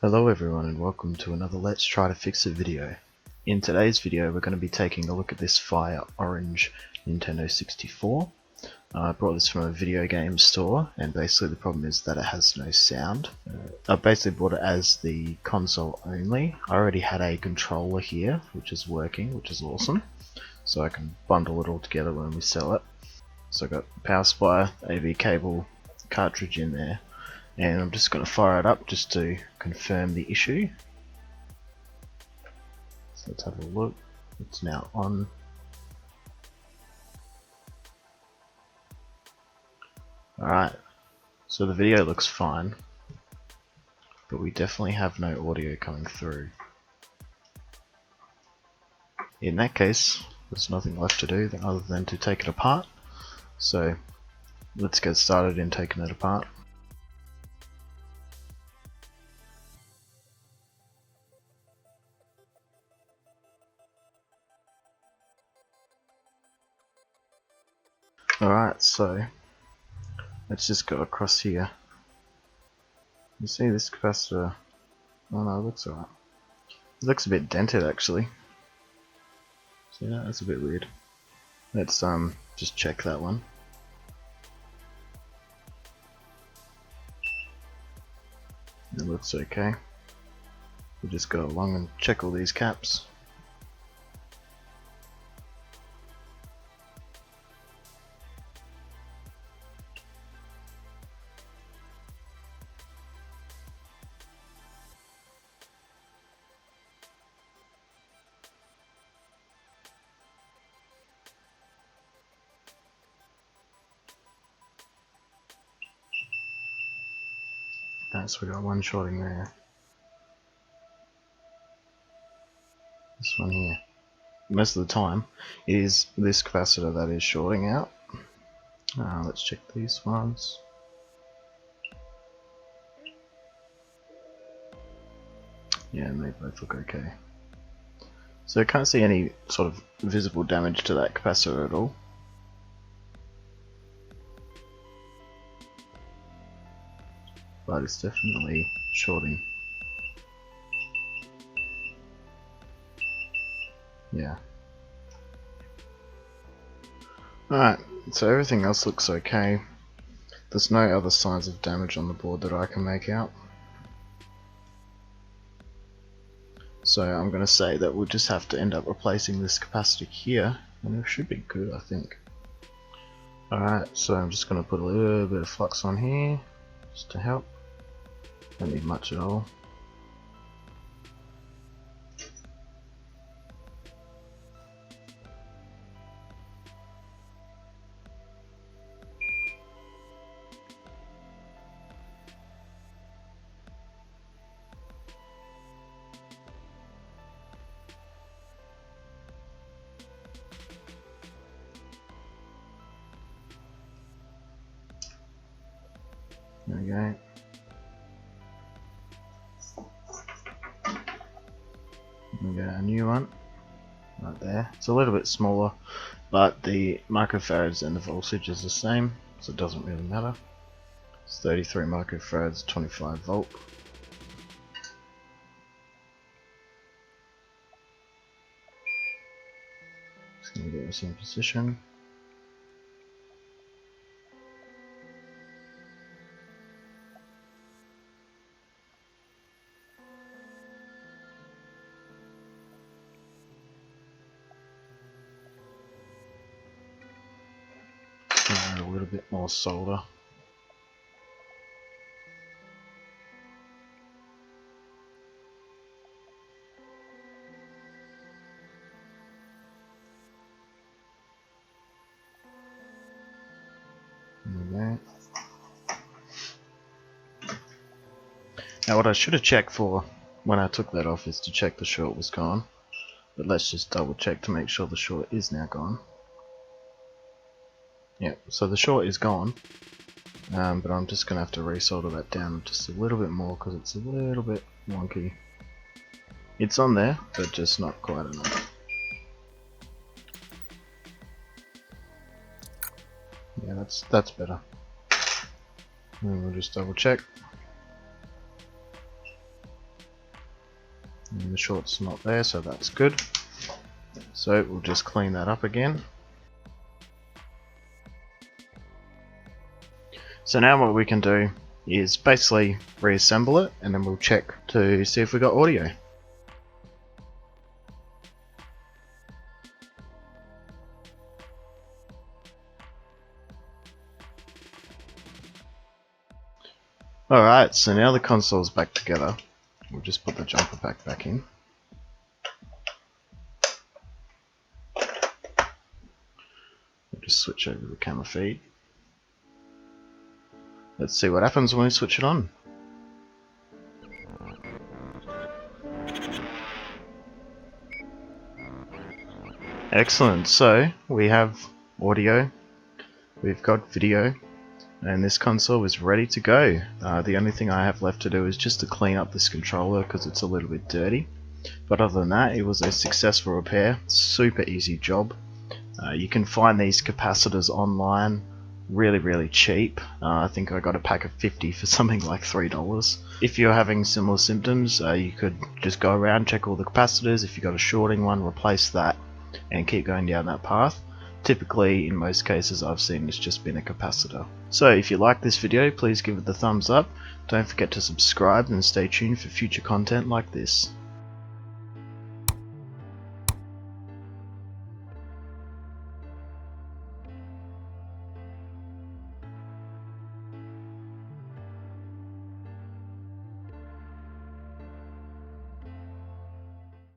Hello everyone and welcome to another Let's Try to Fix It video. In today's video we're going to be taking a look at this Fire Orange Nintendo 64. I brought this from a video game store and basically the problem is that it has no sound. I basically bought it as the console only. I already had a controller here which is working, which is awesome. So I can bundle it all together when we sell it. So I've got power supply, AV cable, cartridge in there. And I'm just going to fire it up just to confirm the issue. So let's have a look. It's now on. Alright, so the video looks fine, but we definitely have no audio coming through. In that case, there's nothing left to do other than to take it apart. So let's get started in taking it apart. Alright, so let's just go across here. You see this capacitor? Oh no, it looks alright. It looks a bit dented actually. See that? That's a bit weird. Let's just check that one. It looks okay. We'll just go along and check all these caps. So we got one shorting there. This one here. Most of the time it is this capacitor that is shorting out. Let's check these ones. Yeah, and they both look okay. So I can't see any sort of visible damage to that capacitor at all. But it's definitely shorting. Yeah. Alright, so everything else looks okay. There's no other signs of damage on the board that I can make out. So I'm going to say that we'll just have to end up replacing this capacitor here, and it should be good, I think. Alright, so I'm just going to put a little bit of flux on here, just to help. Don't need much at all. There we go. We got a new one right there. It's a little bit smaller, but the microfarads and the voltage is the same, so it doesn't really matter. It's 33 microfarads, 25 volt. Just gonna get this in position. Add a little bit more solder. There. Now what I should have checked for when I took that off is to check the short was gone. But let's just double check to make sure the short is now gone. Yep, so the short is gone. But I'm just going to have to resolder that down just a little bit more because it's a little bit wonky. It's on there, but just not quite enough. Yeah, that's better. And we'll just double check. And the short's not there, so that's good. So we'll just clean that up again. So now what we can do is basically reassemble it, and then we'll check to see if we got audio. Alright, so now the console's back together. We'll just put the jumper back in. We'll just switch over the camera feed. Let's see what happens when we switch it on. Excellent, so we have audio, we've got video, and this console is ready to go. The only thing I have left to do is just to clean up this controller because it's a little bit dirty. But other than that, it was a successful repair. Super easy job. You can find these capacitors online really cheap. I think I got a pack of 50 for something like $3. If you're having similar symptoms, you could just go around, check all the capacitors. If you got a shorting one, replace that and keep going down that path. Typically, in most cases I've seen, it's just been a capacitor. So if you like this video, please give it the thumbs up. Don't forget to subscribe and stay tuned for future content like this.